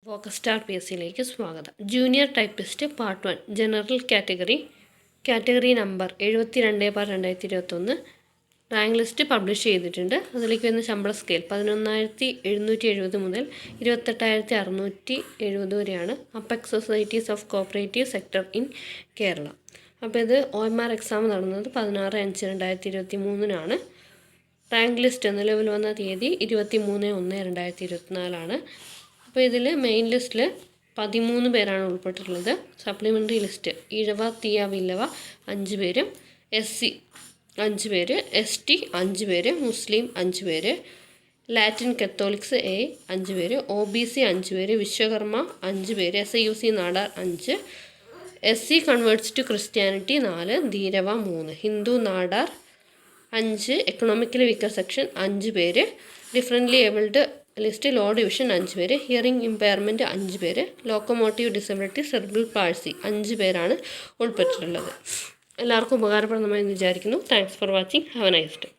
Focus star P S സിയിലേക്ക് സ്വാഗതം. Junior typist part 1 general category number 72/2021 rank list publish ചെയ്തിട്ടുണ്ട്. അതിലേക്ക് വരുന്ന ശമ്പള സ്കെയിൽ 11,770 മുതൽ 28,670 വരെയാണ്. Apex societies of cooperative sector in Kerala. അപ്പോൾ ഇത് OMR എക്സാം നടന്നത് 16/5/2023 റാങ്ക് ലിസ്റ്റ് നിലവിൽ വന്ന തീയതി 23/1/2024 അപ്പോൾ ഇതിൽ മെയിൻ ലിസ്റ്റിൽ 13 പേരാണ് ഉൾപ്പെട്ടിട്ടുള്ളത്. സപ്ലിമെൻ്ററി ലിസ്റ്റ് ഈഴവ തീയ വില്ലവ 5 പേരും, SC 5 പേര്, ST 5 പേര്, മുസ്ലിം 5 പേര്, ലാറ്റിൻ കത്തോലിക്സ് A 5 പേര്, OBC 5 പേര്, വിശ്വകർമ്മ 5 പേര്, SIUC Nadar 5, SC converts to Christianity 4, Dheevara 3, Hindu Nadar 5, economically weaker section 5 പേര്, differently abled list low division 5 പേര്, ഹിയറിംഗ് ഇമ്പയർമെൻറ്റ് 5 പേര്, ലോക്കോമോട്ടീവ് ഡിസബിലിറ്റി സെർബ്രൽ പാൾസി 5 പേരാണ് ഉൾപ്പെട്ടിട്ടുള്ളത്. എല്ലാവർക്കും ഉപകാരപ്രദമായി എന്ന് വിചാരിക്കുന്നു. Thanks for watching. Have A nice day.